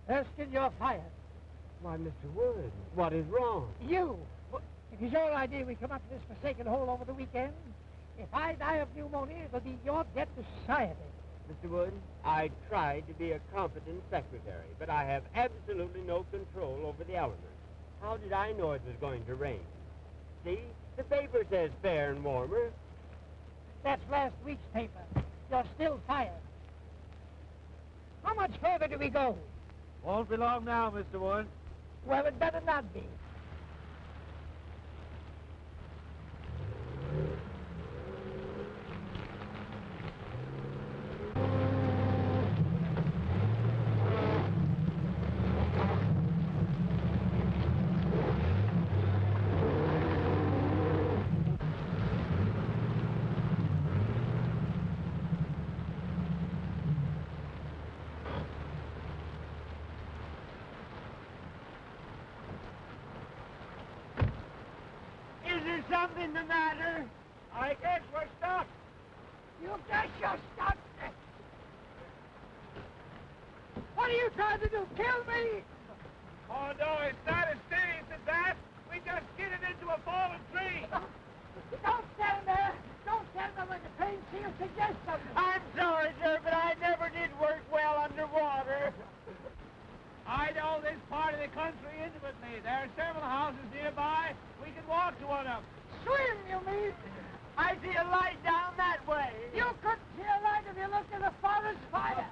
Erskine, you're fired. Why, Mr. Wood, what is wrong? You! It is your idea we come up to this forsaken hole over the weekend. If I die of pneumonia, it'll be your debt to society. Mr. Wood, I tried to be a competent secretary, but I have absolutely no control over the elements. How did I know it was going to rain? See, the paper says fair and warmer. That's last week's paper. You're still fired. How much further do we go? Won't be long now, Mr. Wood. Well, it better not be. Something the matter? I guess we're stuck. You guess you're stuck. What are you trying to do? Kill me? Oh, no, it's not as serious as that. We just skidded into a fallen tree. Don't stand there. Don't stand there like a trained seal. Suggest something. I'm sorry, sir, but I never did work well underwater. I know this part of the country intimately. There are several houses nearby. We can walk to one of them. Swim, you mean? I see a light down that way. You couldn't see a light if you looked at the forest fire.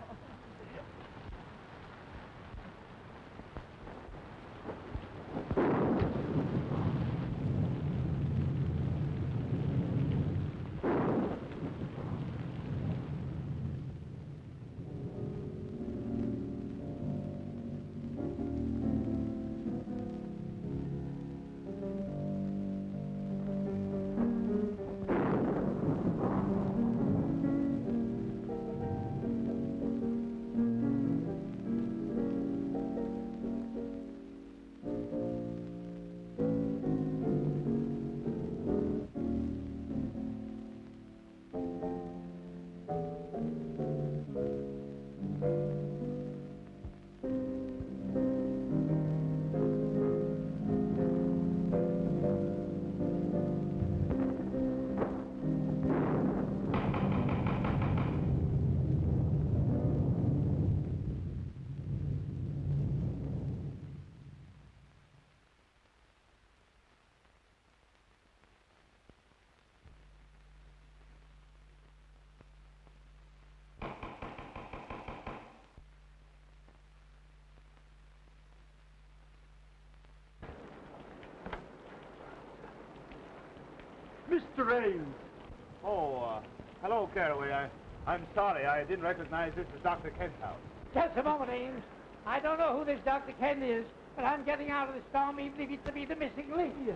Mr. Ames. Oh, hello, Caraway. I'm sorry. I didn't recognize this as Dr. Kent's house. Just a moment, Ames. I don't know who this Dr. Kent is, but I'm getting out of the storm even if it's to be the missing link. Yeah.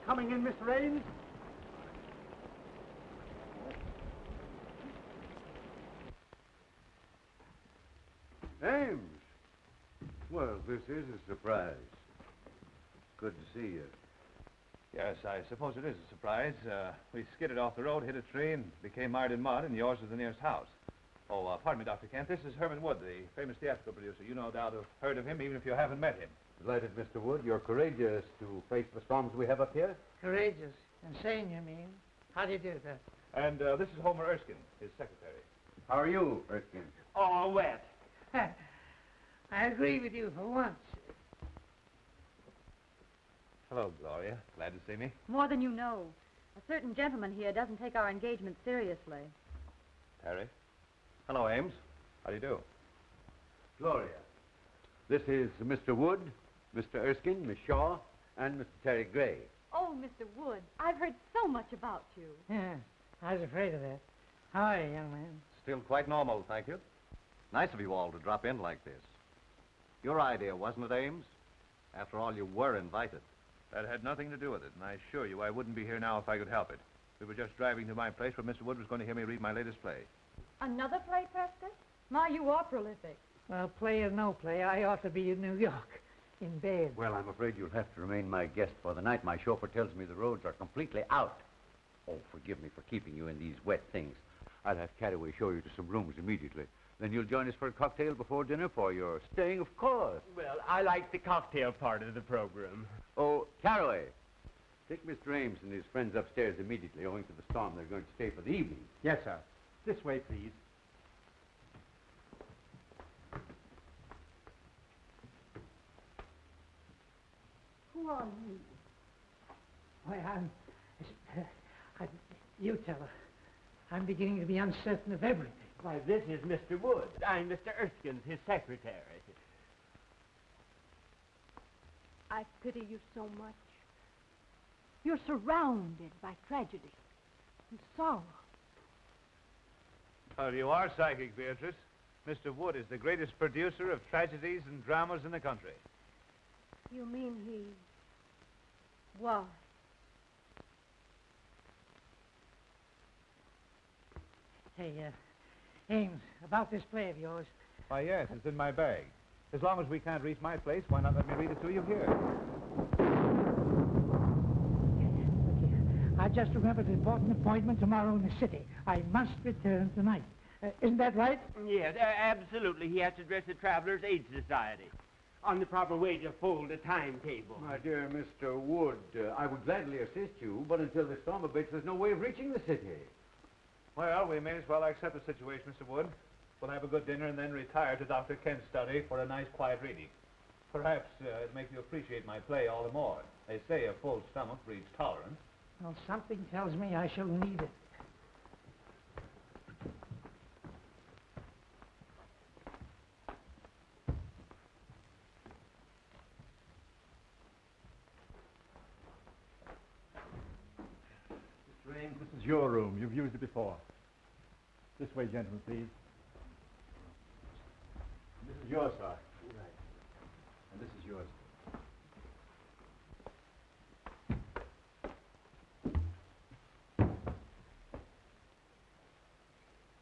Coming in, Mr. Ames? Ames! Well, this is a surprise. Good to see you. Yes, I suppose it is a surprise. We skidded off the road, hit a tree, and became mired in mud, and yours is the nearest house. Oh, pardon me, Dr. Kent. This is Herman Wood, the famous theatrical producer. You no doubt have heard of him, even if you haven't met him. Delighted, Mr. Wood. You're courageous to face the storms we have up here. Courageous. Insane, you mean? How do you do that? And this is Homer Erskine, his secretary. How are you, Erskine? Oh, wet. I agree with you for once. Hello, Gloria. Glad to see me. More than you know. A certain gentleman here doesn't take our engagement seriously. Harry. Hello, Ames. How do you do? Gloria. This is Mr. Wood, Mr. Erskine, Miss Shaw, and Mr. Terry Gray. Oh, Mr. Wood, I've heard so much about you. Yeah, I was afraid of that. How are you, young man? Still quite normal, thank you. Nice of you all to drop in like this. Your idea, wasn't it, Ames? After all, you were invited. That had nothing to do with it, and I assure you I wouldn't be here now if I could help it. We were just driving to my place where Mr. Wood was going to hear me read my latest play. Another play, Preston? My, you are prolific. Well, play or no play, I ought to be in New York, in bed. Well, I'm afraid you'll have to remain my guest for the night. My chauffeur tells me the roads are completely out. Oh, forgive me for keeping you in these wet things. I'll have Caraway show you to some rooms immediately. Then you'll join us for a cocktail before dinner for your staying, of course. Well, I like the cocktail part of the program. Oh, Caraway, take Mr. Ames and his friends upstairs immediately. Owing to the storm, they're going to stay for the evening. Yes, sir. This way, please. Who are you? Why, you tell her. I'm beginning to be uncertain of everything. Why, this is Mr. Wood. I'm Mr. Erskine, his secretary. I pity you so much. You're surrounded by tragedy and sorrow. Well, you are psychic, Beatrice. Mr. Wood is the greatest producer of tragedies and dramas in the country. You mean he was? Hey, Ames, about this play of yours. Why, yes, it's in my bag. As long as we can't reach my place, why not let me read it to you here? Look here. I just remembered an important appointment tomorrow in the city. I must return tonight. Isn't that right? Yes, absolutely. He has to address the Travelers' Aid Society on the proper way to fold a timetable. My dear Mr. Wood, I would gladly assist you, but until the storm abates, there's no way of reaching the city. Well, we may as well accept the situation, Mr. Wood. We'll have a good dinner and then retire to Dr. Kent's study for a nice, quiet reading. Perhaps it'll make you appreciate my play all the more. They say a full stomach breeds tolerance. Well, something tells me I shall need it. Mr. Ames, this is your room. You've used it before. This way, gentlemen, please. This is yours, sir. Right. And this is yours.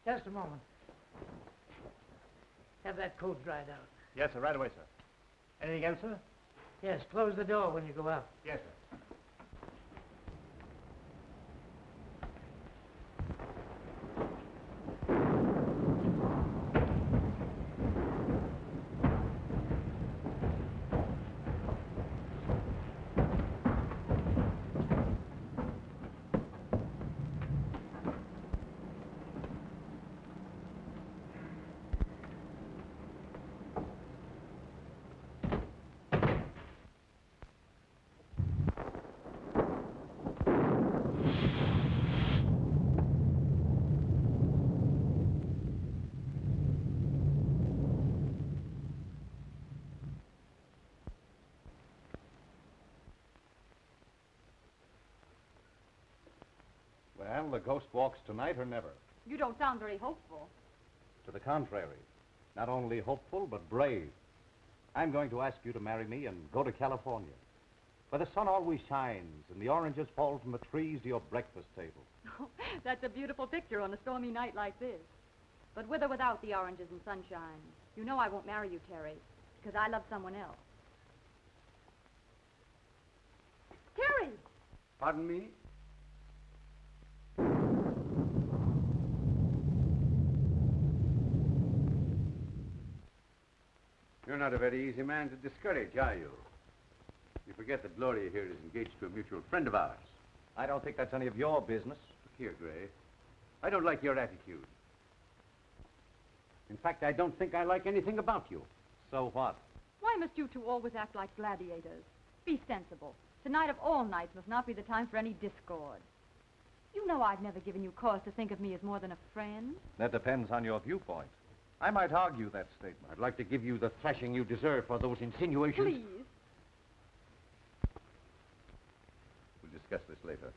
Just a moment. Have that coat dried out. Yes, sir. Right away, sir. Anything else, sir? Yes, close the door when you go out. Yes, sir. Well, the ghost walks tonight or never. You don't sound very hopeful. To the contrary. Not only hopeful, but brave. I'm going to ask you to marry me and go to California, where the sun always shines and the oranges fall from the trees to your breakfast table. That's a beautiful picture on a stormy night like this. But with or without the oranges and sunshine, you know I won't marry you, Terry, because I love someone else. Terry! Pardon me? You're not a very easy man to discourage, are you? You forget that Gloria here is engaged to a mutual friend of ours. I don't think that's any of your business. Look here, Gray. I don't like your attitude. In fact, I don't think I like anything about you. So what? Why must you two always act like gladiators? Be sensible. Tonight of all nights must not be the time for any discord. You know I've never given you cause to think of me as more than a friend. That depends on your viewpoint. I might argue that statement. I'd like to give you the thrashing you deserve for those insinuations. Please. We'll discuss this later.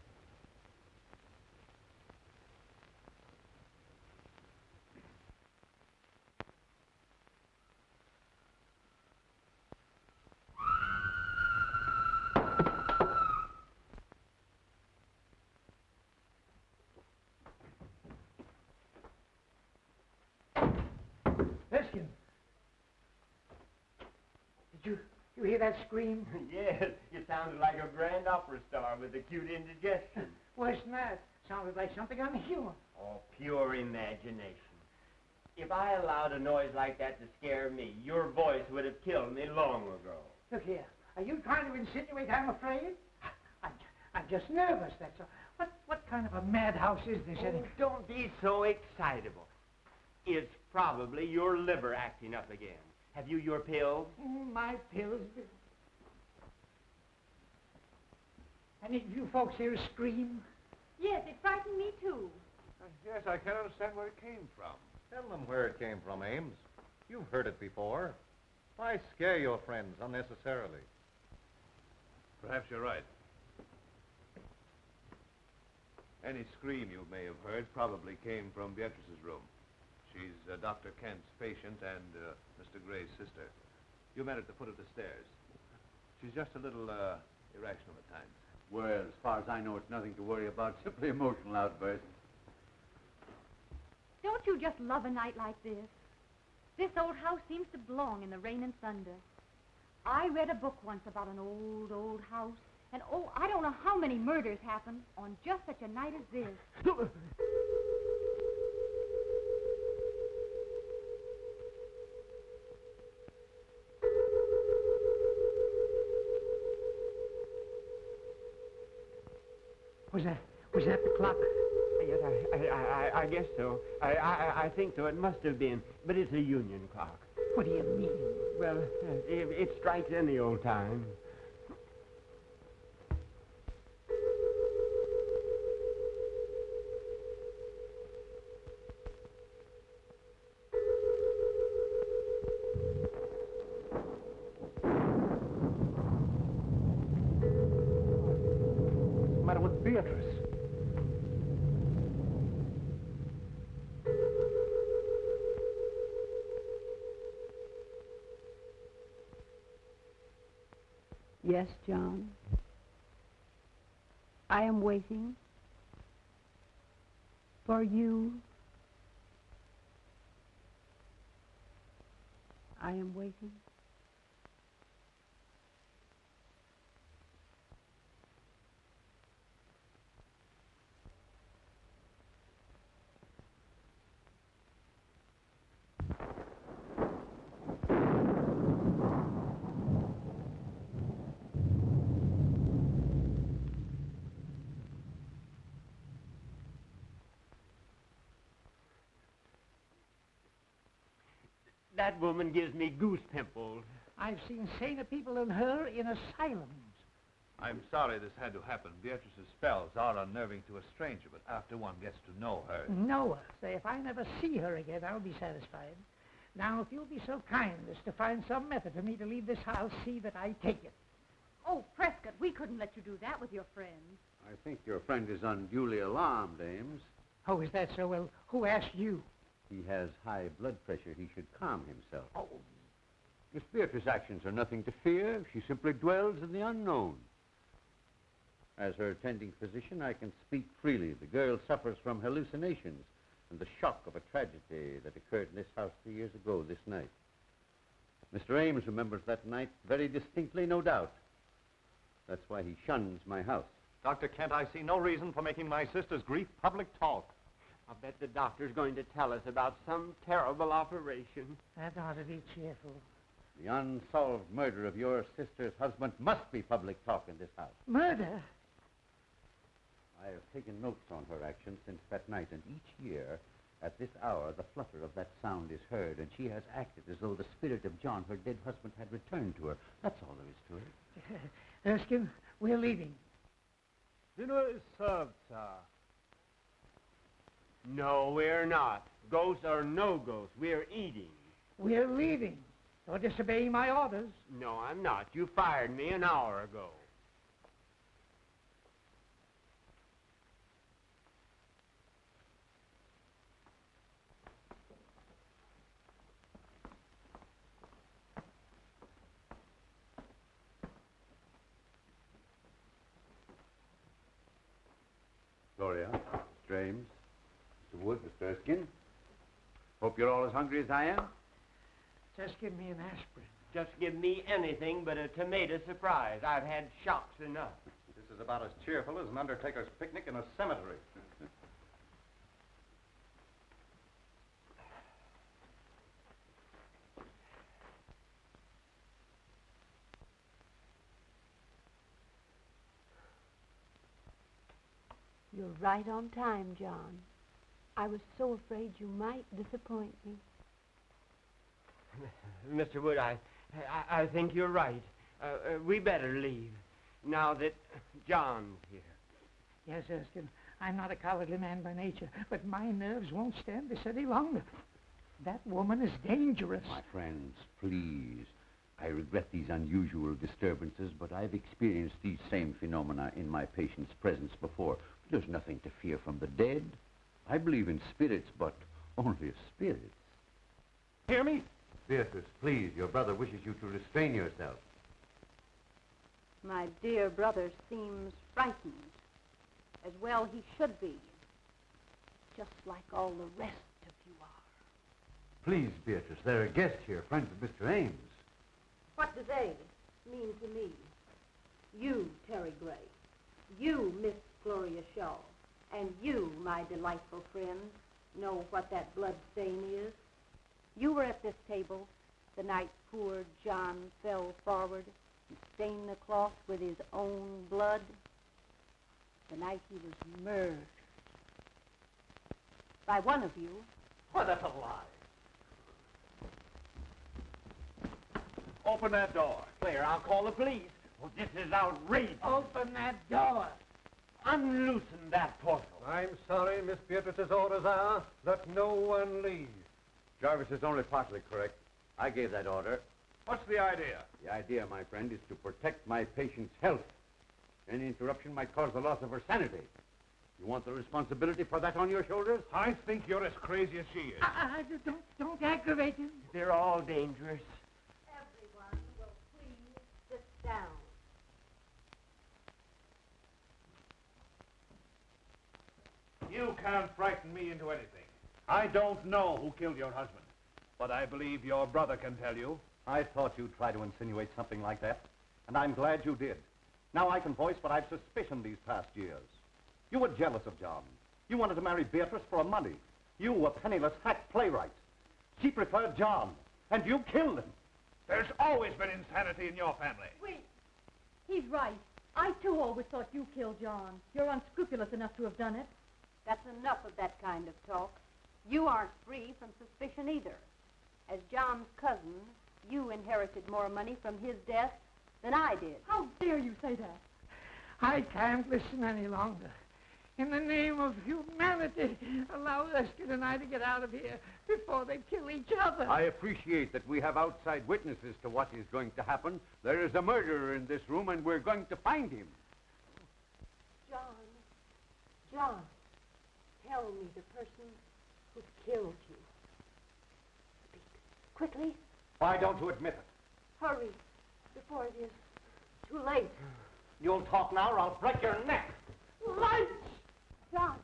Erskine. Did you hear that scream? Yes, you sounded like a grand opera star with acute indigestion. Worse than that. Sounded like something on the humor. Oh, pure imagination. If I allowed a noise like that to scare me, your voice would have killed me long ago. Look here. Are you trying to insinuate I'm afraid? I'm just nervous, that's all. What kind of a madhouse is this Oh, anyway? don't be so excitable. It's probably your liver acting up again. Have you your pills? My pills. Any of you folks here scream? Yes, it frightened me too. Yes, I can't understand where it came from. Tell them where it came from, Ames. You've heard it before. Why scare your friends unnecessarily? Perhaps you're right. Any scream you may have heard probably came from Beatrice's room. She's Dr. Kent's patient and Mr. Gray's sister. You met at the foot of the stairs. She's just a little irrational at times. Well, as far as I know, it's nothing to worry about. Simply emotional outbursts. Don't you just love a night like this? This old house seems to belong in the rain and thunder. I read a book once about an old, old house, and oh, I don't know how many murders happened on just such a night as this. Was that the clock? Yes, I guess so. I think so. It must have been. But it's a union clock. What do you mean? Well, it strikes any old time. What's the matter with Beatrice? Yes, John. I am waiting for you. I am waiting. That woman gives me goose pimples. I've seen saner people than her in asylums. I'm sorry this had to happen. Beatrice's spells are unnerving to a stranger, but after one gets to know her... Know her. Say, if I never see her again, I'll be satisfied. Now, if you'll be so kind as to find some method for me to leave this house, see that I take it. Oh, Prescott, we couldn't let you do that with your friends. I think your friend is unduly alarmed, Ames. Oh, is that so? Well, who asked you? He has high blood pressure. He should calm himself. Oh, Miss Beatrice's actions are nothing to fear. She simply dwells in the unknown. As her attending physician, I can speak freely. The girl suffers from hallucinations and the shock of a tragedy that occurred in this house 3 years ago this night. Mr. Ames remembers that night very distinctly, no doubt. That's why he shuns my house. Dr. Kent, I see no reason for making my sister's grief public talk. I'll bet the doctor's going to tell us about some terrible operation. that ought to be cheerful. The unsolved murder of your sister's husband must be public talk in this house. Murder? I have taken notes on her actions since that night, and each year, at this hour, the flutter of that sound is heard, and she has acted as though the spirit of John, her dead husband, had returned to her. That's all there is to it. Erskine, we're leaving. Dinner is served, sir. No, we're not. Ghosts or no ghosts, we're eating. We're leaving. You're disobeying my orders. No, I'm not. You fired me an hour ago. Gloria, Mr. Ames, Mr. Wood, Mr. Erskine. Hope you're all as hungry as I am. Just give me an aspirin. Just give me anything but a tomato surprise. I've had shocks enough. This is about as cheerful as an undertaker's picnic in a cemetery. You're right on time, John. I was so afraid you might disappoint me. Mr. Wood, I think you're right. We better leave, now that John's here. Yes, Erskine, I'm not a cowardly man by nature, but my nerves won't stand this any longer. That woman is dangerous. My friends, please. I regret these unusual disturbances, but I've experienced these same phenomena in my patient's presence before. There's nothing to fear from the dead. I believe in spirits, but only spirits. Hear me? Beatrice, please, your brother wishes you to restrain yourself. My dear brother seems frightened. As well he should be. Just like all the rest of you are. Please, Beatrice, there are guests here, friends of Mr. Ames. What do they mean to me? You, Terry Gray. You, Miss Gloria Shaw. And you, my delightful friend, know what that blood stain is. You were at this table the night poor John fell forward and stained the cloth with his own blood. The night he was murdered. By one of you. Why, that's a lie. Open that door. Claire, I'll call the police. Oh, this is outrageous. Open that door. Unloosen that portal. I'm sorry, Miss Beatrice's orders are that no one leave. Jarvis is only partly correct. I gave that order. What's the idea? The idea, my friend, is to protect my patient's health. Any interruption might cause the loss of her sanity. You want the responsibility for that on your shoulders? I think you're as crazy as she is. Don't aggravate him. They're all dangerous. Everyone will please sit down. You can't frighten me into anything. I don't know who killed your husband, but I believe your brother can tell you. I thought you'd try to insinuate something like that, and I'm glad you did. Now I can voice what I've suspicioned these past years. You were jealous of John. You wanted to marry Beatrice for money. You, a penniless hack playwright. She preferred John, and you killed him. There's always been insanity in your family. Wait. He's right. I, too, always thought you killed John. You're unscrupulous enough to have done it. That's enough of that kind of talk. You aren't free from suspicion either. As John's cousin, you inherited more money from his death than I did. How dare you say that? I can't listen any longer. In the name of humanity, allow Erskine and I to get out of here before they kill each other. I appreciate that we have outside witnesses to what is going to happen. There is a murderer in this room, and we're going to find him. John, tell me the person who killed you. Speak quickly. Why don't you admit it? Hurry, before it is too late. You'll talk now or I'll break your neck. Lights! John!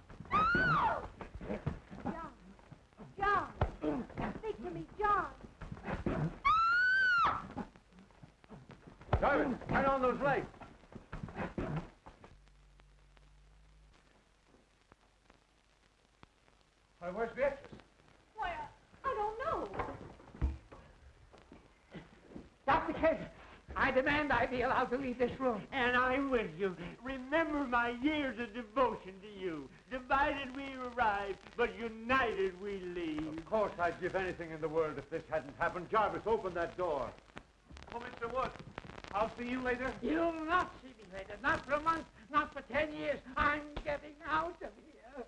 John! Speak to me, John! Jarvis, turn on those lights. Where's Beatrice? Why, I don't know. Dr. Kent, I demand I be allowed to leave this room. And I'm with you. Remember my years of devotion to you. Divided we arrive, but united we leave. Of course, I'd give anything in the world if this hadn't happened. Jarvis, open that door. Oh, Mr. Wood, I'll see you later. You'll not see me later. Not for a month, not for 10 years. I'm getting out of here.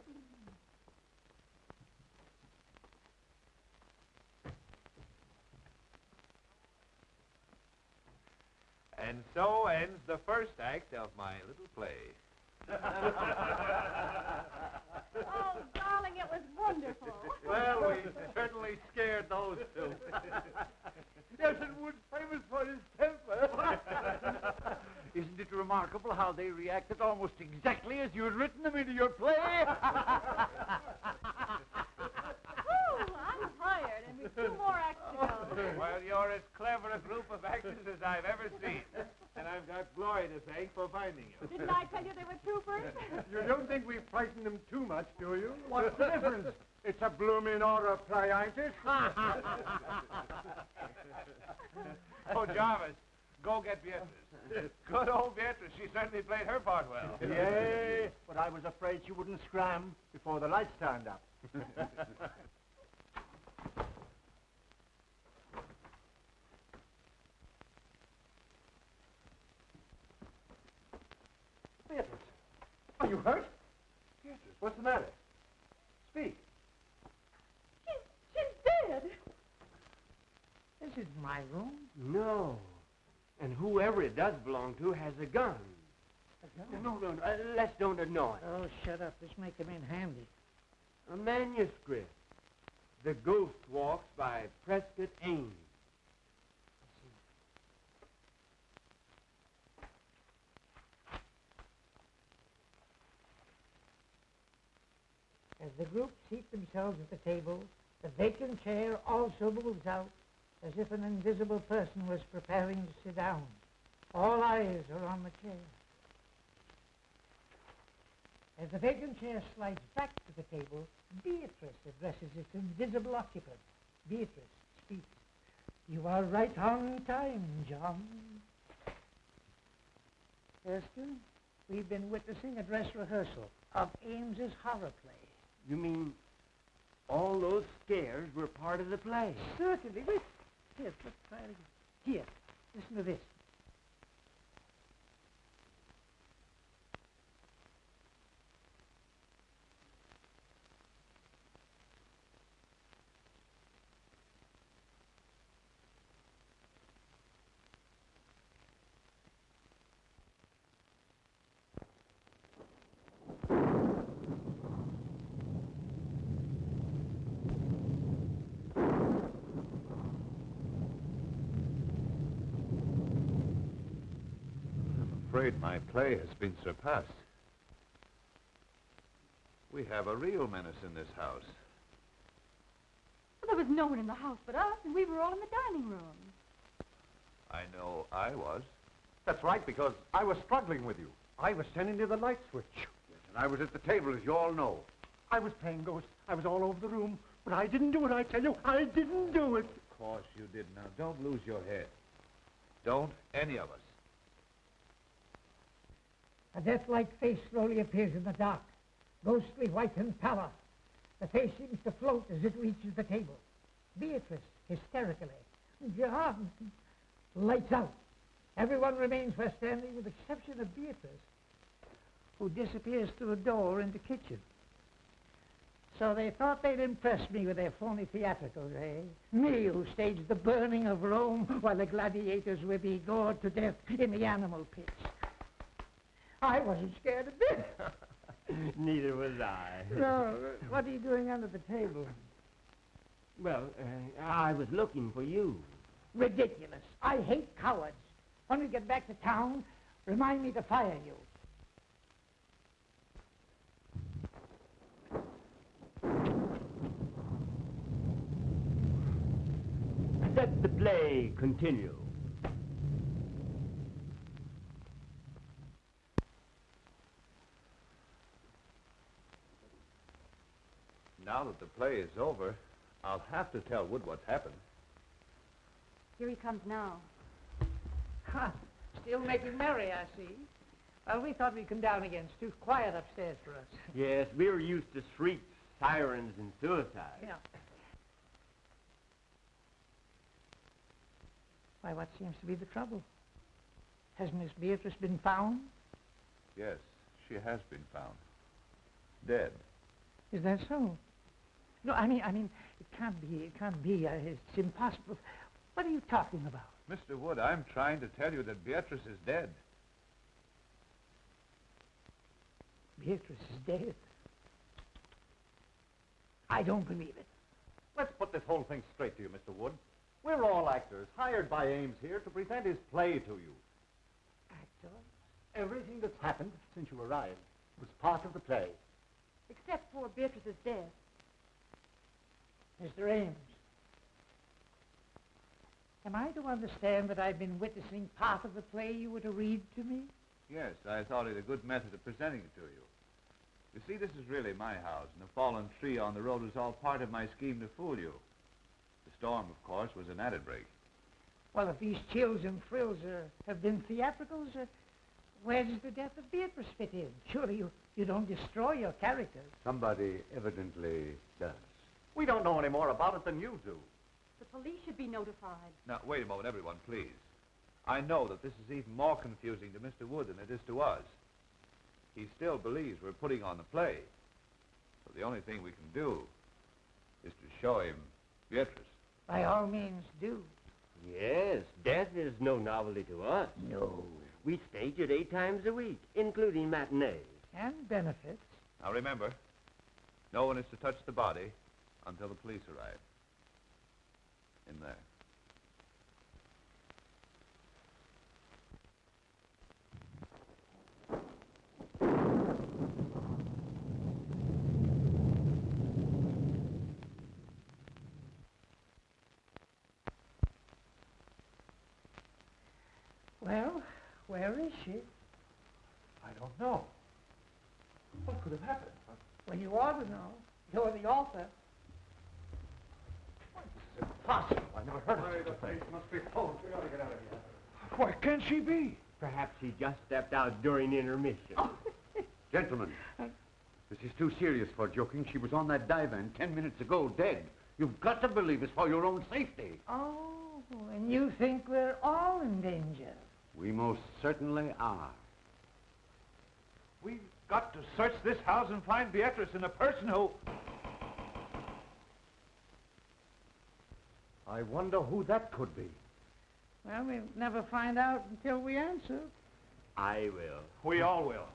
And so ends the first act of my little play. Oh, darling, it was wonderful. Well, we certainly scared those two. Nelson Wood's famous for his temper. Isn't it remarkable how they reacted almost exactly as you had written them into your play? Whew, I'm tired, and we've 2 more acts to go. Well, you're as clever a group of actors as I've ever seen. And I've got Glory to thank for finding you. Didn't I tell you they were troopers? You don't think we frightened them too much, do you? What's the difference? It's a bloomin' Aura play, ain't it? Oh, Jarvis, go get Beatrice. Good old Beatrice. She certainly played her part well. Yay, but I was afraid she wouldn't scram before the lights turned up. Beatrice, are you hurt? Beatrice, what's the matter? Speak. She's dead. This is my room. No. And whoever it does belong to has a gun. A gun? No. Let's don't annoy. Oh, shut up. This may come in handy. A manuscript. The Ghost Walks by Prescott Ames. As the group seat themselves at the table, the vacant chair also moves out, as if an invisible person was preparing to sit down. All eyes are on the chair. As the vacant chair slides back to the table, Beatrice addresses its invisible occupant. Beatrice speaks. You are right on time, John. Erskine, we've been witnessing a dress rehearsal of Ames's horror play. You mean all those scares were part of the play? Certainly. Wait. Here, let's try it again. Here, listen to this. I'm afraid my play has been surpassed. We have a real menace in this house. Well, there was no one in the house but us, and we were all in the dining room. I know I was. That's right, because I was struggling with you. I was tending to the light switch. Yes, and I was at the table, as you all know. I was playing ghost. I was all over the room. But I didn't do it, I tell you. I didn't do it. Of course you did. Now, don't lose your head. Don't any of us. A death-like face slowly appears in the dark, ghostly white and pallor. The face seems to float as it reaches the table. Beatrice, hysterically. John! Lights out. Everyone remains where standing with the exception of Beatrice, who disappears through a door in the kitchen. So they thought they'd impress me with their phony theatricals, eh? Me, who staged the burning of Rome while the gladiators were being gored to death in the animal pits. I wasn't scared a bit. Neither was I. No, what are you doing under the table? Well, I was looking for you. Ridiculous. I hate cowards. When we get back to town, remind me to fire you. Let the play continue. Now that the play is over, I'll have to tell Wood what's happened. Here he comes now. Ha! Still making merry, I see. Well, we thought we'd come down again. It's too quiet upstairs for us. Yes, we're used to shrieks, sirens, and suicide. Yeah. Why, what seems to be the trouble? Has Miss Beatrice been found? Yes, she has been found. Dead. Is that so? No, I mean, it can't be. It's impossible. What are you talking about? Mr. Wood, I'm trying to tell you that Beatrice is dead. Beatrice is dead. I don't believe it. Let's put this whole thing straight to you, Mr. Wood. We're all actors, hired by Ames here to present his play to you. Actor? Everything that's happened since you arrived was part of the play. Except for Beatrice's death. Mr. Ames, am I to understand that I've been witnessing part of the play you were to read to me? Yes, I thought it a good method of presenting it to you. You see, this is really my house, and the fallen tree on the road was all part of my scheme to fool you. The storm, of course, was an added break. Well, if these chills and thrills have been theatricals, where does the death of Beatrice fit in? Surely you don't destroy your characters. Somebody evidently does. We don't know any more about it than you do. The police should be notified. Now, wait a moment, everyone, please. I know that this is even more confusing to Mr. Wood than it is to us. He still believes we're putting on the play. So the only thing we can do is to show him Beatrice. By all means, do. Yes, death is no novelty to us. No. We stage it 8 times a week, including matinees. And benefits. Now remember, no one is to touch the body until the police arrive. In there. Well, where is she? I don't know. What could have happened? Well, you ought to know. You're the author. Impossible. I never heard of it. The place must be full. We gotta get out of here. Where can she be? Perhaps he just stepped out during intermission. Gentlemen, this is too serious for joking. She was on that divan 10 minutes ago, dead. You've got to believe it's for your own safety. Oh, and you think we're all in danger? We most certainly are. We've got to search this house and find Beatrice and a person who... I wonder who that could be. Well, we'll never find out until we answer. I will. We all will.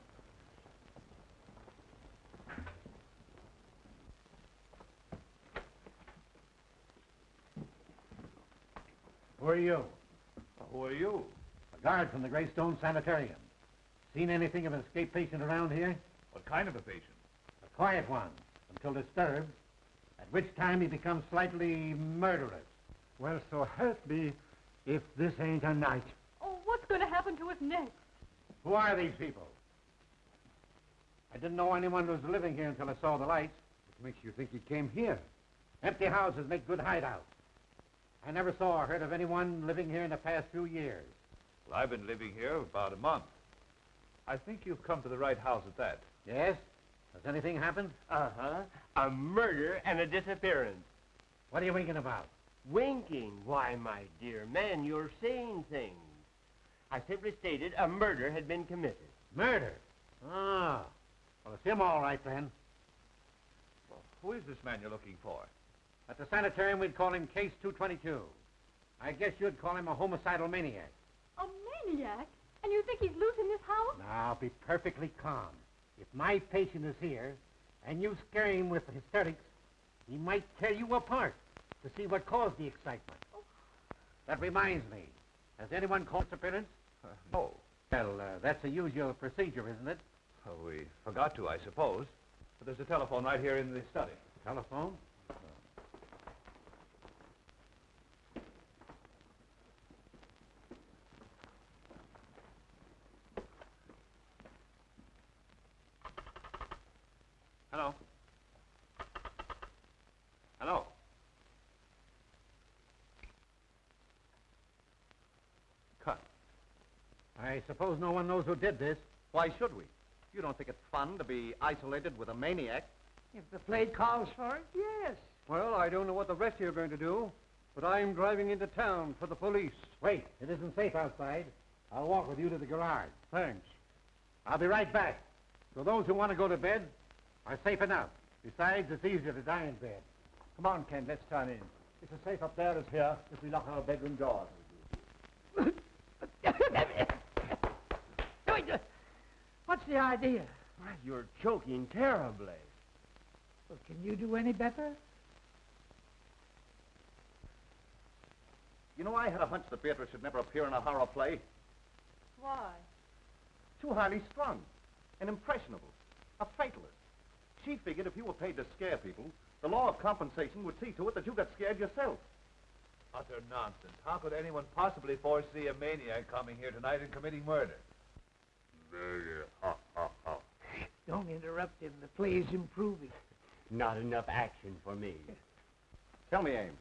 Who are you? Who are you? A guard from the Greystone Sanitarium. Seen anything of an escaped patient around here? What kind of a patient? A quiet one, until disturbed, at which time he becomes slightly murderous. Well, so help me if this ain't a night. Oh, what's going to happen to us next? Who are these people? I didn't know anyone was living here until I saw the lights. What makes you think he came here? Empty houses make good hideouts. I never saw or heard of anyone living here in the past few years. Well, I've been living here about a month. I think you've come to the right house at that. Yes? Has anything happened? Uh-huh. A murder and a disappearance. What are you winking about? Winking? Why, my dear man, you're saying things. I simply stated a murder had been committed. Murder? Ah. Well, it's him all right, then. Well, who is this man you're looking for? At the sanitarium, we'd call him Case 222. I guess you'd call him a homicidal maniac. A maniac? And you think he's loose in this house? Now, be perfectly calm. If my patient is here, and you scare him with hysterics, he might tear you apart to see what caused the excitement. Oh. That reminds me. Has anyone called this appearance? No. Well, that's a usual procedure, isn't it? Well, we forgot to, I suppose. But there's a telephone right here in the study. Telephone? Hello? Hello? Cut. I suppose no one knows who did this. Why should we? You don't think it's fun to be isolated with a maniac? If the play calls for it, yes. Well, I don't know what the rest of you are going to do, but I'm driving into town for the police. Wait, it isn't safe outside. I'll walk with you to the garage. Thanks. I'll be right back. So those who want to go to bed are safe enough. Besides, it's easier to die in bed. Come on, Ken, let's turn in. It's as safe up there as here if we lock our bedroom doors. What's the idea? Why, you're choking terribly. Well, can you do any better? You know, I had a hunch that Beatrice should never appear in a horror play. Why? Too highly strung and impressionable. A fatalist. She figured if you were paid to scare people, the law of compensation would see to it that you got scared yourself. Utter nonsense. How could anyone possibly foresee a maniac coming here tonight and committing murder? Don't interrupt him. The play's improving. Not enough action for me. Tell me, Ames,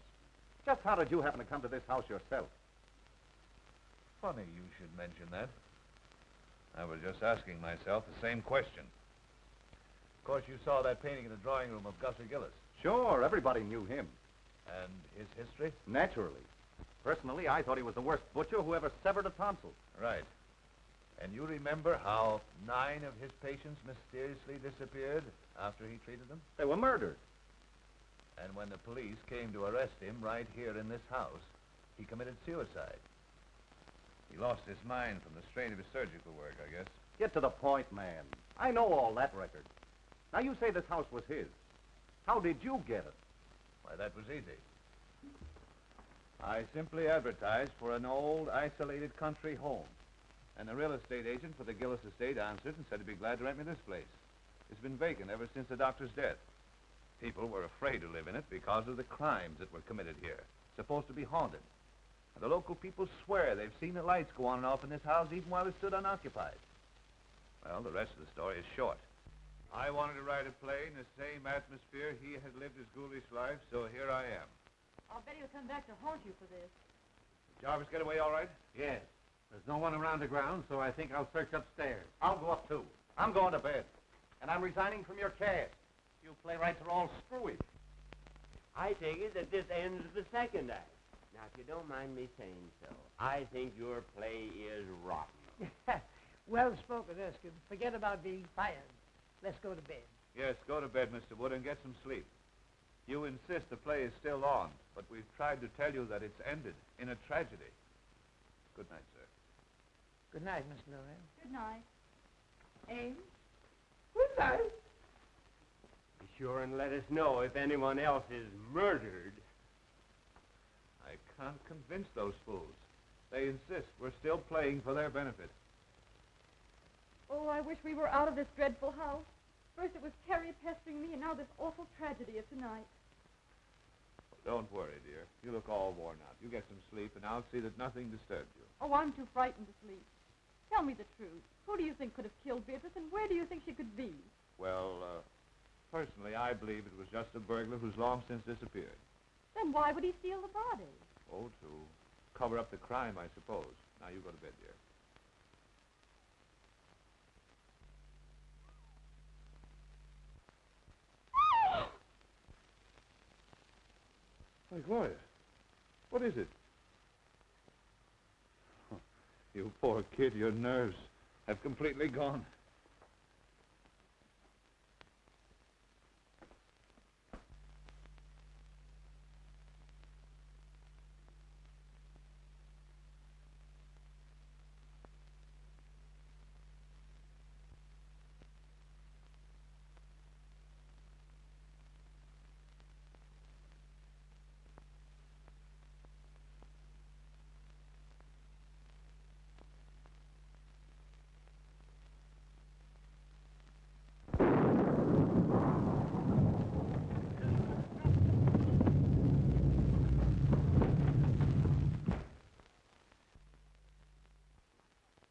just how did you happen to come to this house yourself? Funny you should mention that. I was just asking myself the same question. Of course, you saw that painting in the drawing room of Gusser Gillis. Sure, everybody knew him. And his history? Naturally. Personally, I thought he was the worst butcher who ever severed a tonsil. Right. And you remember how 9 of his patients mysteriously disappeared after he treated them? They were murdered. And when the police came to arrest him right here in this house, he committed suicide. He lost his mind from the strain of his surgical work, I guess. Get to the point, man. I know all that record. Now, you say this house was his. How did you get it? Why, that was easy. I simply advertised for an old, isolated country home. And the real estate agent for the Gillis estate answered and said he'd be glad to rent me this place. It's been vacant ever since the doctor's death. People were afraid to live in it because of the crimes that were committed here. It's supposed to be haunted. And the local people swear they've seen the lights go on and off in this house even while it stood unoccupied. Well, the rest of the story is short. I wanted to write a play in the same atmosphere he had lived his ghoulish life, so here I am. I'll bet he'll come back to haunt you for this. Jarvis get away all right? Yes. There's no one around the ground, so I think I'll search upstairs. I'll go up, too. I'm going to bed. And I'm resigning from your cast. You playwrights are all screwy. I take it that this ends the second act. Now, if you don't mind me saying so, I think your play is rotten. Well spoken, Erskine. Forget about being fired. Let's go to bed. Yes, go to bed, Mr. Wood, and get some sleep. You insist the play is still on, but we've tried to tell you that it's ended in a tragedy. Good night, sir. Good night, Miss Loren. Good night. Ames? Good night. Be sure and let us know if anyone else is murdered. I can't convince those fools. They insist we're still playing for their benefit. Oh, I wish we were out of this dreadful house. First it was Terry pestering me, and now this awful tragedy of tonight. Don't worry, dear. You look all worn out. You get some sleep, and I'll see that nothing disturbs you. Oh, I'm too frightened to sleep. Tell me the truth. Who do you think could have killed Beatrice, and where do you think she could be? Well, personally, I believe it was just a burglar who's long since disappeared. Then why would he steal the body? Oh, to cover up the crime, I suppose. Now, you go to bed, dear. Why, Gloria, what is it? You poor kid, your nerves have completely gone.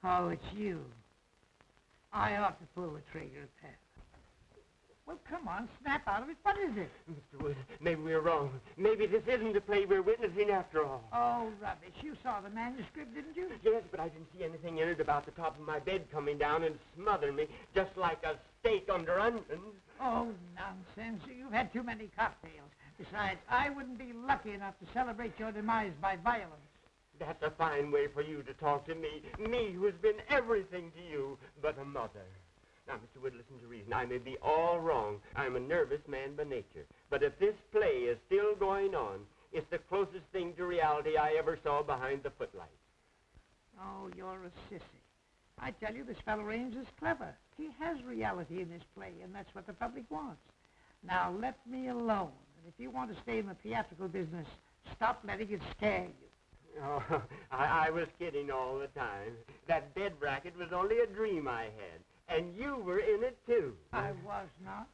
Oh, it's you. I ought to pull the trigger at that. Well, come on, snap out of it. What is it? Mr. Wood, maybe we're wrong. Maybe this isn't the play we're witnessing after all. Oh, rubbish. You saw the manuscript, didn't you? Yes, but I didn't see anything in it about the top of my bed coming down and smothering me, just like a steak under onions. Oh, nonsense. You've had too many cocktails. Besides, I wouldn't be lucky enough to celebrate your demise by violence. That's a fine way for you to talk to me. Me, who's been everything to you but a mother. Now, Mr. Wood, listen to reason. I may be all wrong. I'm a nervous man by nature. But if this play is still going on, it's the closest thing to reality I ever saw behind the footlights. Oh, you're a sissy. I tell you, this fellow Ames is clever. He has reality in this play, and that's what the public wants. Now, let me alone. And if you want to stay in the theatrical business, stop letting it scare you. Oh, I was kidding all the time. That bed bracket was only a dream I had, and you were in it, too. I was not.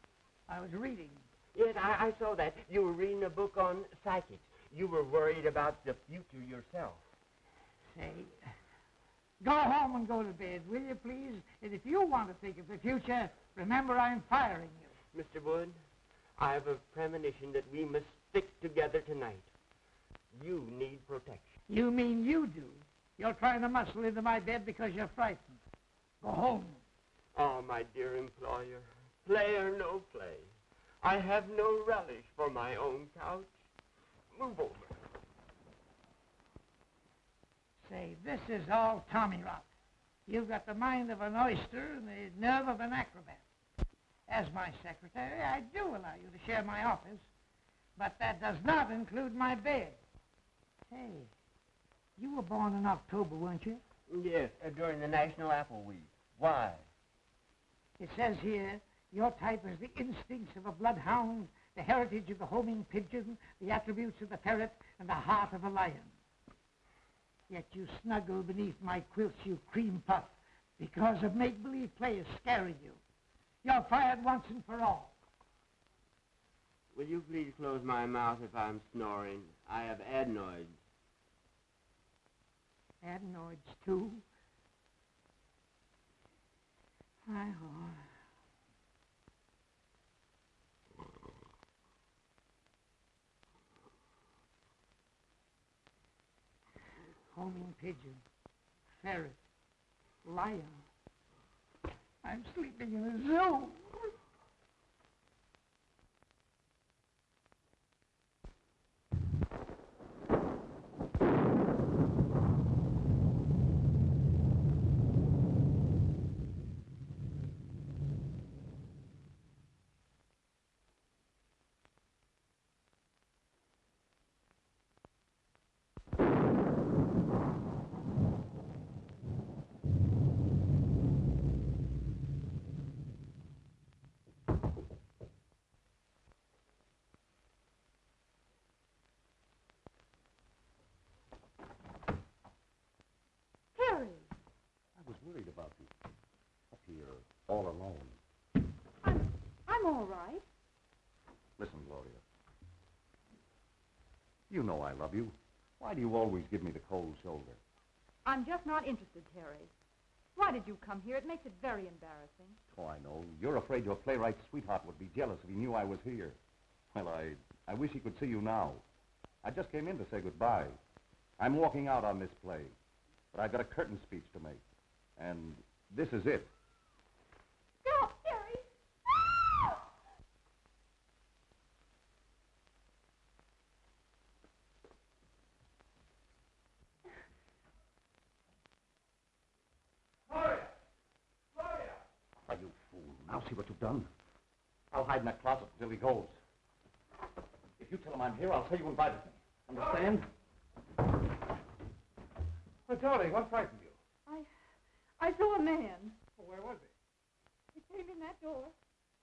I was reading. Yes, I saw that. You were reading a book on psychics. You were worried about the future yourself. Say, go home and go to bed, will you, please? And if you want to think of the future, remember I'm firing you. Mr. Wood, I have a premonition that we must stick together tonight. You need protection. You mean you do? You're trying to muscle into my bed because you're frightened. Go home. Oh, my dear employer, play or no play, I have no relish for my own couch. Move over. Say, this is all tommy rot. You've got the mind of an oyster and the nerve of an acrobat. As my secretary, I do allow you to share my office, but that does not include my bed. Hey, you were born in October, weren't you? Yes, during the National Apple Week. Why? It says here, your type is the instincts of a bloodhound, the heritage of the homing pigeon, the attributes of the ferret, and the heart of a lion. Yet you snuggle beneath my quilts, you cream puff, because of make-believe players scaring you. You're fired once and for all. Will you please close my mouth if I'm snoring? I have adenoids. Adenoids, too? Hi-ho. Homing pigeon, ferret, lion. I'm sleeping in a zoo. Terry, I was worried about you. Up here, all alone. I'm all right. Listen, Gloria. You know I love you. Why do you always give me the cold shoulder? I'm just not interested, Terry. Why did you come here? It makes it very embarrassing. Oh, I know. You're afraid your playwright sweetheart would be jealous if he knew I was here. Well, I wish he could see you now. I just came in to say goodbye. I'm walking out on this play, but I've got a curtain speech to make. And this is it. Stop, Terry! Gloria! Gloria! Are you fool? Now see what you've done. I'll hide in that closet until he goes. If you tell him I'm here, I'll say you invited me. Understand? Well, darling, what frightened you? I saw a man. Oh, where was he? He came in that door.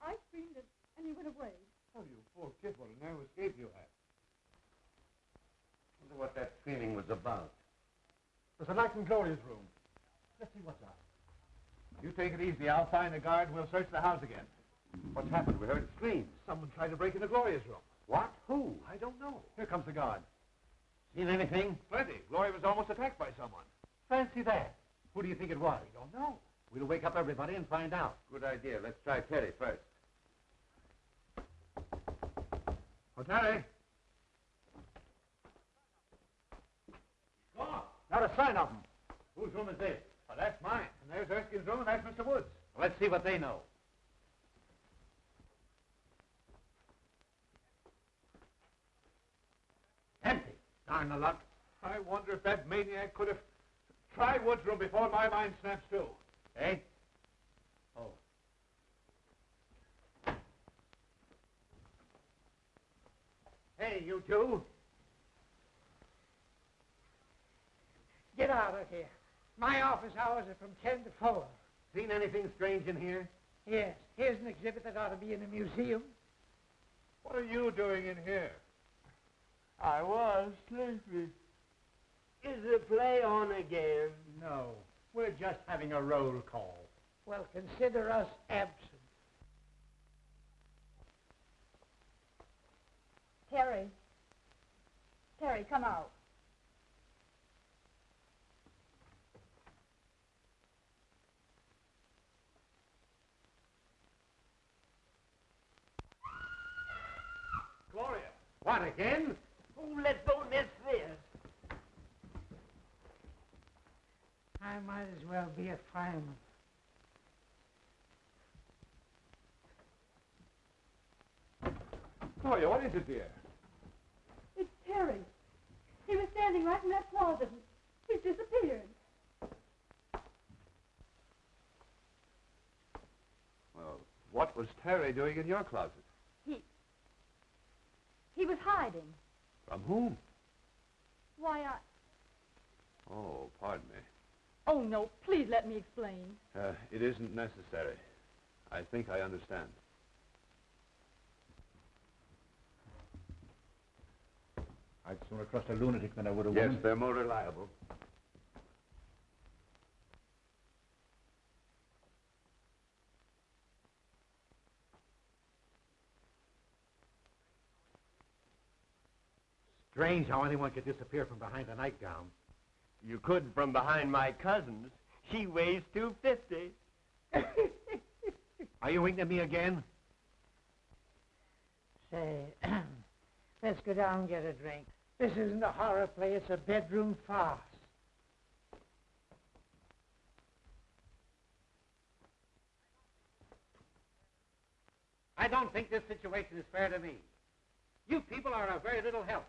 I screamed and he went away. Oh, you poor kid, what a nervous escape you had. Wonder what that screaming was about. There's a light in Gloria's room. Let's see what's up. You take it easy. I'll find the guard. We'll search the house again. What's happened? We heard screams. Someone tried to break into Gloria's room. What? Who? I don't know. Here comes the guard. Seen anything? Plenty. Gloria was almost attacked by someone. Fancy that. Who do you think it was? We don't know. We'll wake up everybody and find out. Good idea. Let's try Terry first. Oh, Terry. Gone. Not a sign of him. Whose room is this? Oh, that's mine. And there's Erskine's room, and that's Mr. Woods. Well, let's see what they know. Empty. Darn the luck. I wonder if that maniac could have tried Woods' room before my mind snaps to. Eh? Oh. Hey, you two. Get out of here. My office hours are from 10 to 4. Seen anything strange in here? Yes, here's an exhibit that ought to be in a museum. What are you doing in here? I was sleepy. Is the play on again? No, we're just having a roll call. Well, consider us absent. Terry. Terry, come out. Gloria. What, again? Oh, let's don't miss this. as well be a fireman. Gloria, what is it, dear? It's Terry. He was standing right in that closet. He's disappeared. Well, what was Terry doing in your closet? He was hiding. From whom? Why, Oh, pardon me. Oh, no, please let me explain. It isn't necessary. I think I understand. I'd sooner trust a lunatic than I would a Yes, woman. they're more reliable. Strange how anyone could disappear from behind a nightgown. You couldn't from behind my cousin's. She weighs 250. Are you winking at me again? Say, let's go down and get a drink. This isn't a horror play, it's a bedroom farce. I don't think this situation is fair to me. You people are of very little help.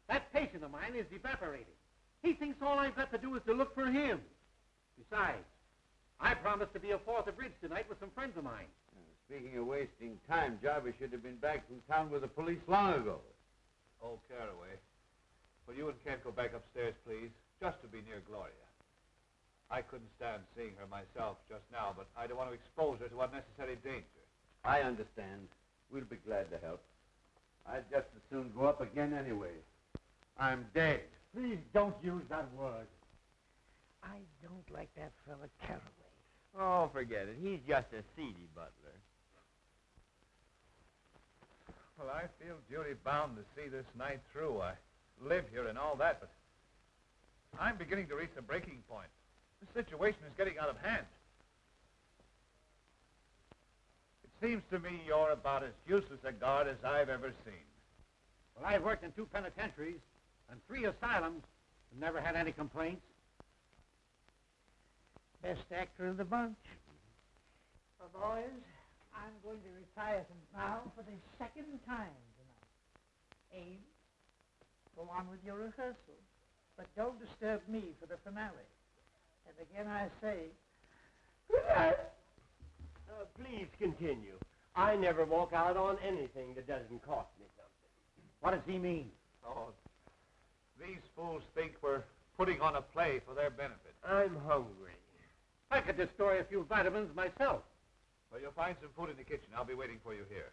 That patient of mine is evaporating. He thinks all I've got to do is to look for him. Besides, I promised to be a fourth of bridge tonight with some friends of mine. Speaking of wasting time, Jarvis should have been back from town with the police long ago. Oh, Caraway. Will you and Kent go back upstairs, please? Just to be near Gloria. I couldn't stand seeing her myself just now, but I don't want to expose her to unnecessary danger. I understand. We'll be glad to help. I'd just as soon go up again anyway. I'm dead. Please don't use that word. I don't like that fella Caraway. Oh, forget it. He's just a seedy butler. Well, I feel duty-bound to see this night through. I live here and all that, but I'm beginning to reach a breaking point. The situation is getting out of hand. It seems to me you're about as useless a guard as I've ever seen. Well, I've worked in 2 penitentiaries and 3 asylums and never had any complaints. Best actor of the bunch. Well, boys, I'm going to retire from now for the second time tonight. Ames, go on with your rehearsal, but don't disturb me for the finale. And again I say, good night. Please continue. I never walk out on anything that doesn't cost me something. What does he mean? Oh, these fools think we're putting on a play for their benefit. I'm hungry. I could destroy a few vitamins myself. Well, you'll find some food in the kitchen. I'll be waiting for you here.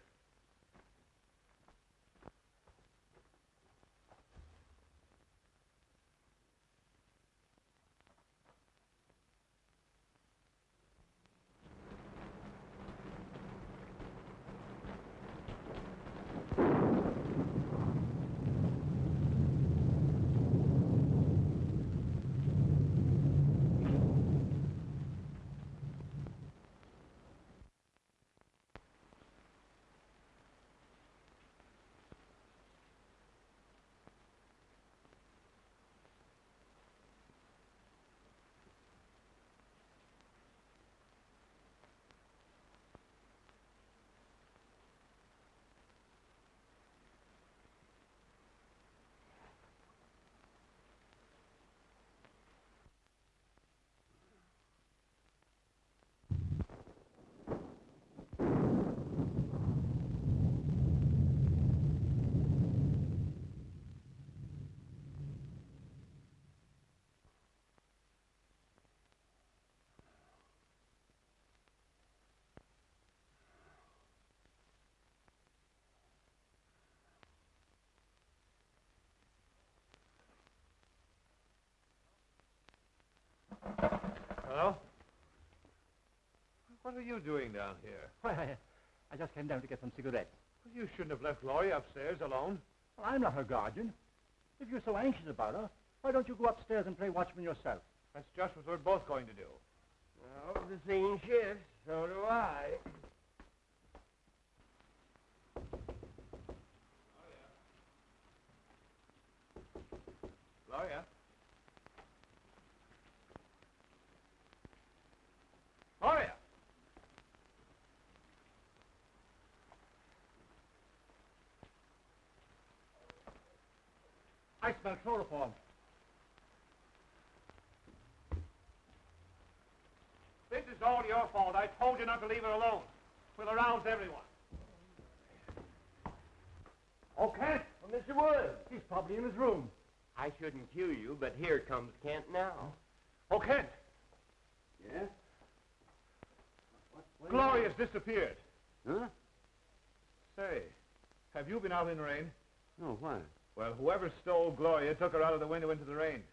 Hello? What are you doing down here? Why, I just came down to get some cigarettes. Well, you shouldn't have left Gloria upstairs alone. Well, I'm not her guardian. If you're so anxious about her, why don't you go upstairs and play watchman yourself? That's just what we're both going to do. Well, the scene shifts. So do I. Gloria? I smell chloroform. This is all your fault. I told you not to leave her alone. We'll arouse everyone. Okay. Well, Mr. Wood. He's probably in his room. I shouldn't cue you, but here comes Kent now. Oh, Kent. Yeah? Gloria's disappeared. Huh? Say, have you been out in the rain? No, why? Well, whoever stole Gloria took her out of the window into the rain.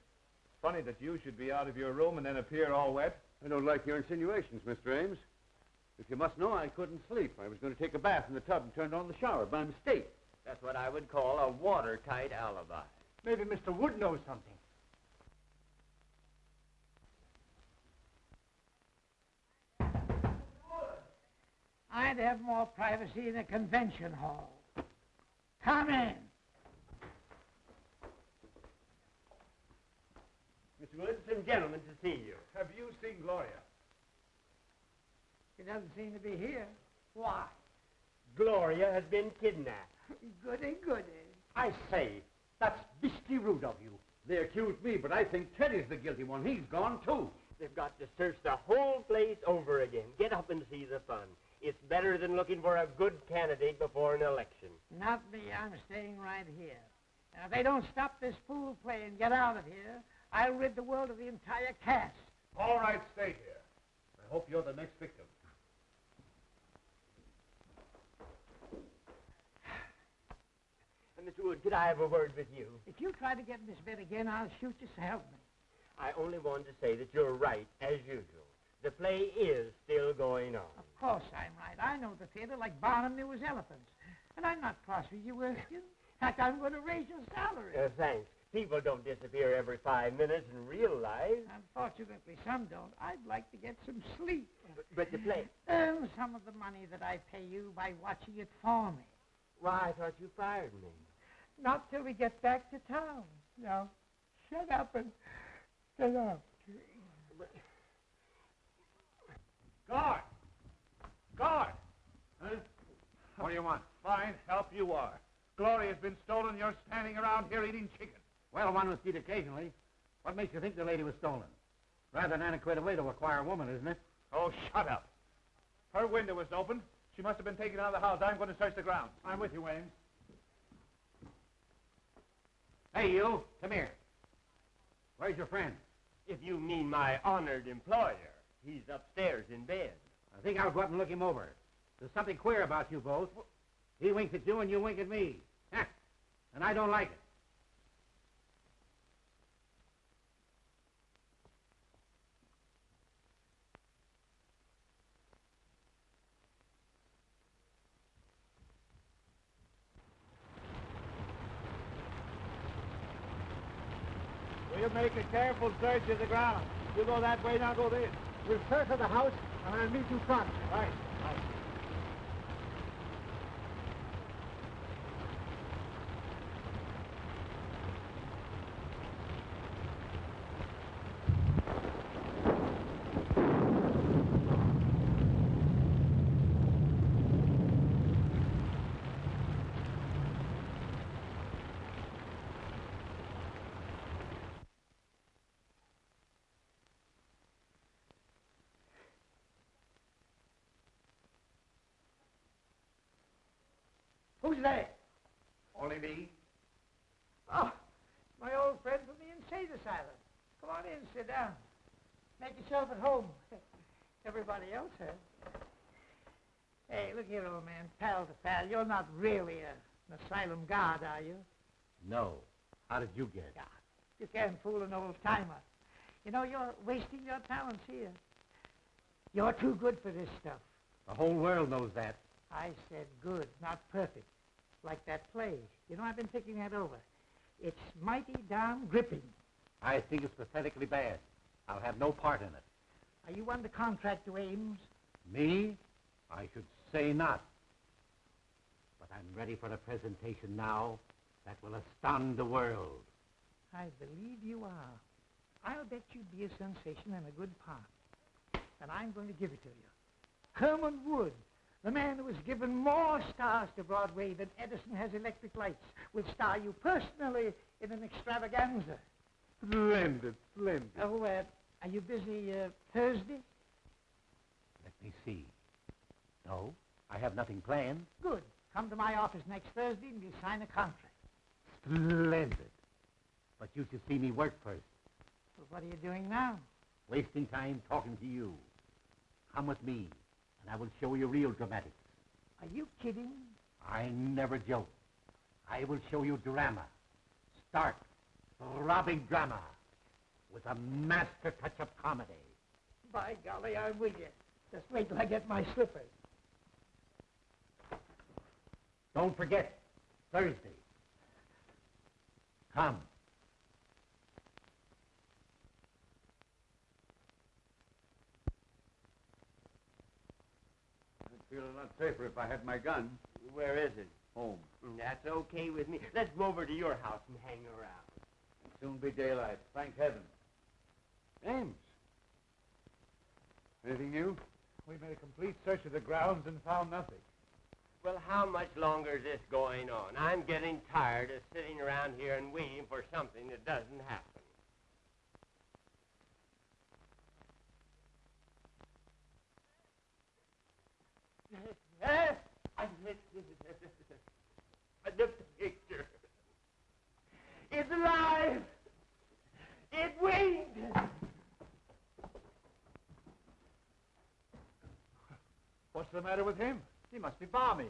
Funny that you should be out of your room and then appear all wet. I don't like your insinuations, Mr. Ames. If you must know, I couldn't sleep. I was going to take a bath in the tub and turned on the shower by mistake. That's what I would call a watertight alibi. Maybe Mr. Wood knows something. I'd have more privacy in a convention hall. Come in. Mr. Wood, some gentlemen to see you. Have you seen Gloria? She doesn't seem to be here. Why? Gloria has been kidnapped. Goody, goody. I say, that's beastly rude of you. They accuse me, but I think Teddy's the guilty one. He's gone, too. They've got to search the whole place over again. Get up and see the fun. It's better than looking for a good candidate before an election. Not me. I'm staying right here. Now, if they don't stop this fool play and get out of here, I'll rid the world of the entire cast. All right, stay here. I hope you're the next victim. Mr. Wood, could I have a word with you? If you try to get in this bed again, I'll shoot you, so help me. I only wanted to say that you're right, as usual. The play is still going on. Of course I'm right. I know the theater like Barnum knew his elephants. And I'm not cross with you, Erskine. In fact, I'm going to raise your salary. Thanks. People don't disappear every 5 minutes in real life. Unfortunately, some don't. I'd like to get some sleep. But the play... Earn some of the money that I pay you by watching it for me. Why, I thought you fired me. Not till we get back to town. Now, shut up and get up. Guard! Guard! Huh? What do you want? Fine help you are. Gloria's been stolen. You're standing around here eating chicken. Well, one must eat occasionally. What makes you think the lady was stolen? Rather an antiquated way to acquire a woman, isn't it? Oh, shut up. Her window was open. She must have been taken out of the house. I'm going to search the grounds. I'm with you, Ames. Hey, you, come here. Where's your friend? If you mean my honored employer, he's upstairs in bed. I think I'll go up and look him over. There's something queer about you both. He winks at you and you wink at me. Huh. And I don't like it. We'll make a careful search of the ground. You go that way, now go this. We'll search the house and I'll meet you front. Right. Who's there? Only me. Oh, my old friend from the insane asylum. Come on in, sit down. Make yourself at home. Everybody else has. Hey, look here, old man, pal to pal. You're not really an asylum guard, are you? No. How did you get it? God, you can't fool an old-timer. You know, you're wasting your talents here. You're too good for this stuff. The whole world knows that. I said good, not perfect. Like that play. You know, I've been thinking that over. It's mighty darn gripping. I think it's pathetically bad. I'll have no part in it. Are you under contract to Ames? Me? I should say not. But I'm ready for the presentation now that will astound the world. I believe you are. I'll bet you'd be a sensation and a good part. And I'm going to give it to you. Herman Wood, the man who has given more stars to Broadway than Edison has electric lights, will star you personally in an extravaganza. Splendid, splendid. Oh, are you busy Thursday? Let me see. No, I have nothing planned. Good. Come to my office next Thursday and we'll sign a contract. Splendid. But you should see me work first. Well, what are you doing now? Wasting time talking to you. Come with me, and I will show you real dramatics. Are you kidding? I never joke. I will show you drama. Stark, throbbing drama, with a master touch of comedy. By golly, I'm with you. Just wait till I get my slippers. Don't forget, Thursday. Come. I'd feel a lot safer if I had my gun. Where is it? Home. That's okay with me. Let's go over to your house and hang around. It'll soon be daylight. Thank heaven. Ames. Anything new? We made a complete search of the grounds and found nothing. Well, how much longer is this going on? I'm getting tired of sitting around here and waiting for something that doesn't happen. The picture. It's alive. It winked. What's the matter with him? He must be balmy.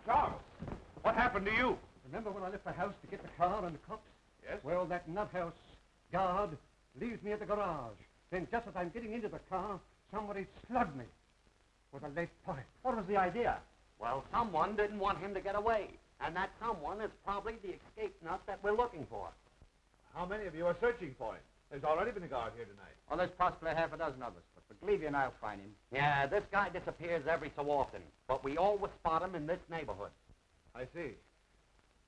Charles, what happened to you? Remember when I left the house to get the car and the cops? Yes? Well, that nut house guard leaves me at the garage. Then just as I'm getting into the car, somebody slugged me with a lead pipe. What was the idea? Well, someone didn't want him to get away. And that someone is probably the escape nut that we're looking for. How many of you are searching for him? There's already been a guard here tonight. Well, there's possibly half a dozen of us, but believe you and I'll find him. Yeah, this guy disappears every so often, but we always spot him in this neighborhood. I see.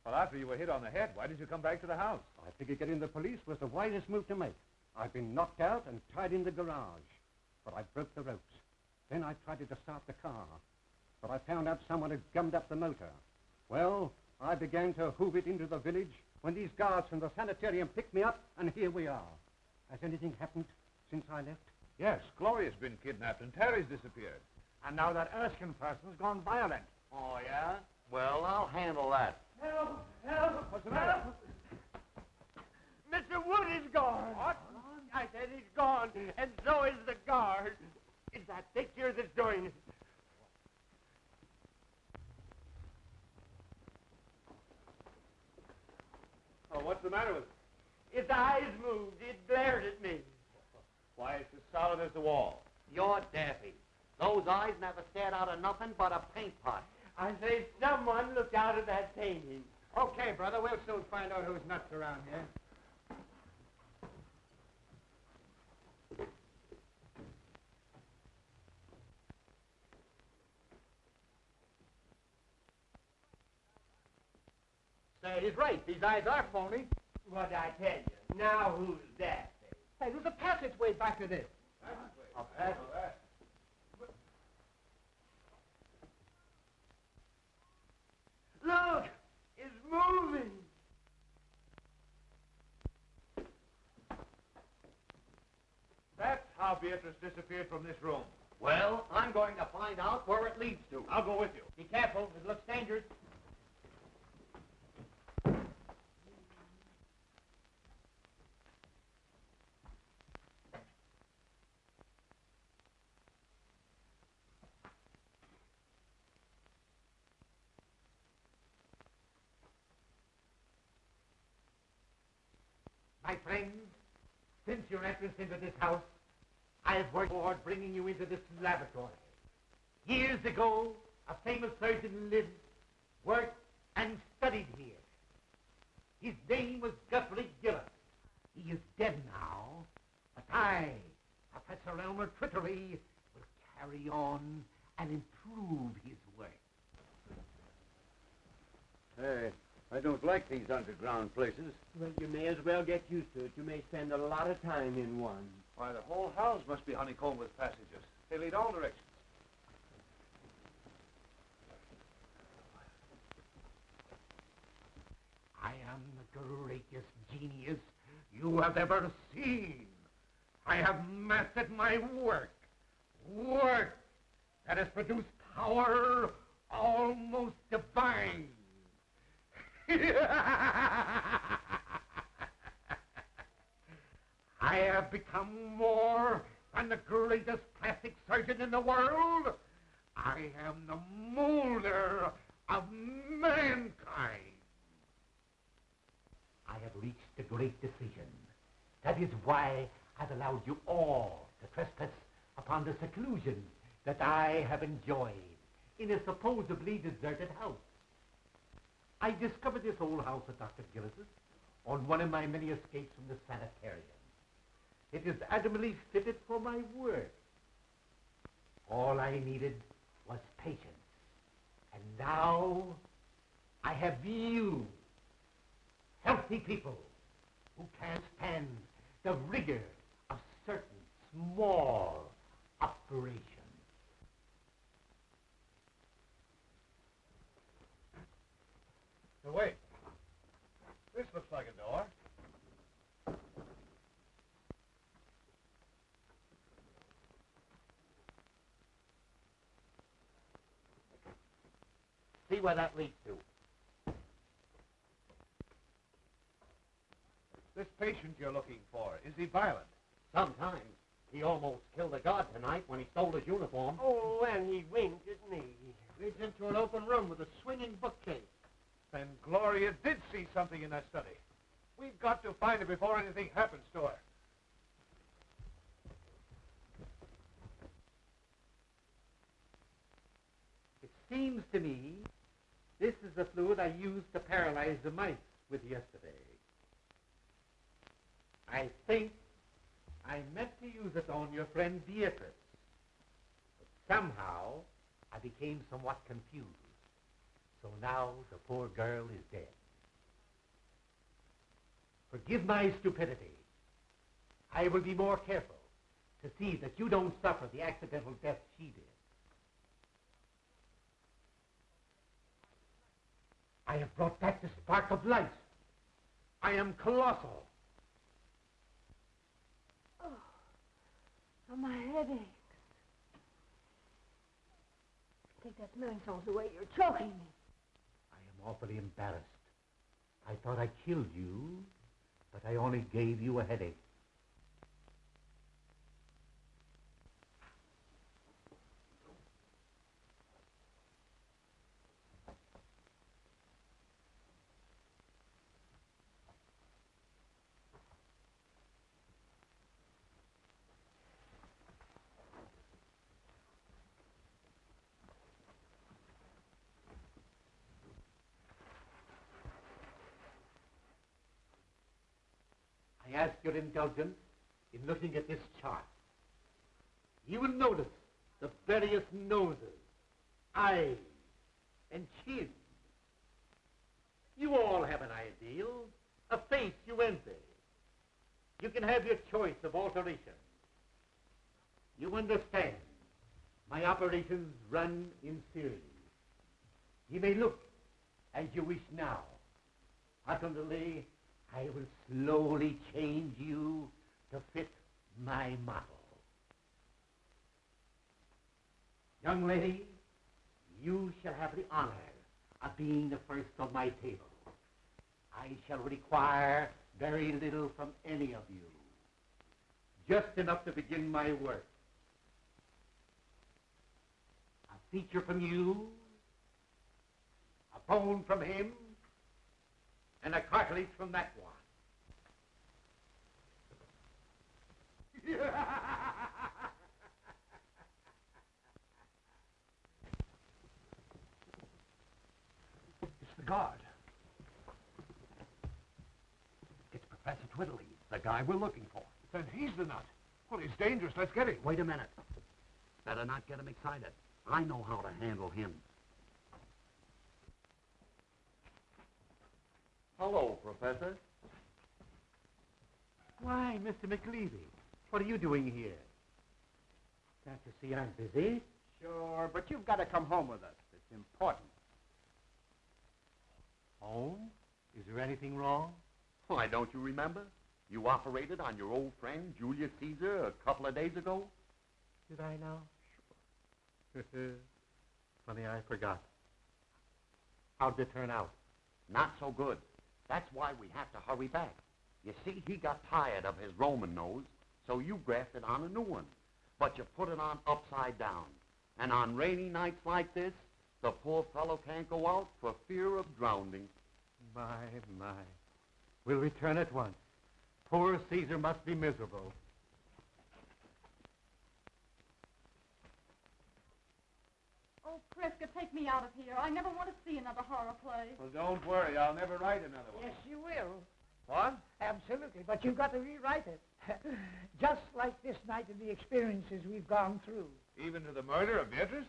Well, after you were hit on the head, why did you come back to the house? I figured getting the police was the wisest move to make. I've been knocked out and tied in the garage, but I broke the ropes. Then I tried to start the car, but I found out someone had gummed up the motor. Well, I began to hoof it into the village when these guards from the sanitarium picked me up, and here we are. Has anything happened since I left? Yes, Gloria's been kidnapped and Terry's disappeared. And now that Erskine person's gone violent. Oh, yeah? Well, I'll handle that. Help! Help! What's the matter? Mr. Wood is gone. What? I said he's gone, and so is the guard. It's that picture that's doing it. Oh, what's the matter with it? Its eyes moved. It glared at me. Why, it's as solid as the wall. You're daffy. Those eyes never stared out of nothing but a paint pot. I say someone looked out of that painting. Okay, brother, we'll soon find out who's nuts around here. Say, he's right. These eyes are phony. What'd I tell you? Now who's that? Hey, there's a passageway back to this. A passage. Look! It's moving! That's how Beatrice disappeared from this room. Well, I'm going to find out where it leads to. I'll go with you. Be careful. It looks dangerous. My friends, since your entrance into this house, I have worked toward bringing you into this laboratory. Years ago, a famous surgeon lived, worked, and studied here. His name was Guthrie Gillett. He is dead now, but I, Professor Elmer Twittery, will carry on and improve his work. Hey, I don't like these underground places. Well, you may as well get used to it. You may spend a lot of time in one. Why, the whole house must be honeycombed with passages. They lead all directions. I am the greatest genius you have ever seen. I have mastered my work. Work that has produced power almost divine. I have become more than the greatest plastic surgeon in the world. I am the molder of mankind. I have reached a great decision. That is why I've allowed you all to trespass upon the seclusion that I have enjoyed in a supposedly deserted house. I discovered this old house of Dr. Gillis's on one of my many escapes from the sanitarium. It is admirably fitted for my work. All I needed was patience. And now I have you, healthy people, who can't stand the rigor of certain small operations. Now, wait. This looks like a door. See where that leads to. This patient you're looking for, is he violent? Sometimes. He almost killed a guard tonight when he stole his uniform. Oh, and he winked at me. Leads into an open room with a swinging bookcase. Then Gloria did see something in that study. We've got to find her before anything happens to her. It seems to me this is the fluid I used to paralyze the mice with yesterday. I think I meant to use it on your friend Beatrice. But somehow I became somewhat confused. So now the poor girl is dead. Forgive my stupidity. I will be more careful to see that you don't suffer the accidental death she did. I have brought back the spark of life. I am colossal. Oh, my head aches. Take that smelling salts away. You're choking me. I am awfully embarrassed. I thought I killed you, but I only gave you a headache. I ask your indulgence in looking at this chart. You will notice the various noses, eyes, and chins. You all have an ideal, a face you envy. You can have your choice of alterations. You understand, my operations run in series. You may look as you wish now. Ultimately, I will slowly change you to fit my model. Young lady, you shall have the honor of being the first on my table. I shall require very little from any of you. Just enough to begin my work. A feature from you, a bone from him, and a cartilage from that one. It's the guard. It's Professor Twiddly, the guy we're looking for. Then he's the nut. Well, he's dangerous. Let's get him. Wait a minute. Better not get him excited. I know how to handle him. Hello, Professor. Why, Mr. McLeavy, what are you doing here? Can't you see I'm busy? Sure, but you've got to come home with us. It's important. Home? Is there anything wrong? Why, don't you remember? You operated on your old friend Julius Caesar a couple of days ago. Did I now? Sure. Funny, I forgot. How'd it turn out? Not so good. That's why we have to hurry back. You see, he got tired of his Roman nose, so you grafted on a new one. But you put it on upside down. And on rainy nights like this, the poor fellow can't go out for fear of drowning. My. We'll return at once. Poor Caesar must be miserable. Oh, Prescott, take me out of here. I never want to see another horror play. Well, don't worry. I'll never write another one. Yes, you will. What? Absolutely, but you've got to rewrite it. Just like this night and the experiences we've gone through. Even to the murder of Beatrice?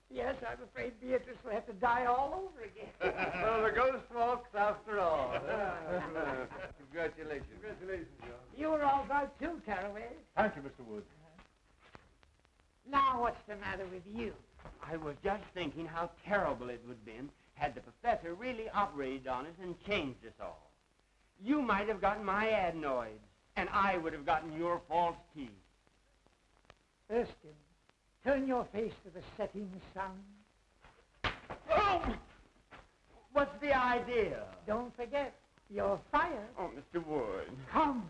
Yes, I'm afraid Beatrice will have to die all over again. Well, the ghost walks after all. Congratulations. Congratulations, John. You were all right too, Caraway. Thank you, Mr. Wood. Now what's the matter with you? I was just thinking how terrible it would have been had the professor really operated on us and changed us all. You might have gotten my adenoids, and I would have gotten your false teeth. Erskine, turn your face to the setting sun. Oh! What's the idea? Don't forget, you're fired. Oh, Mr. Wood. Come.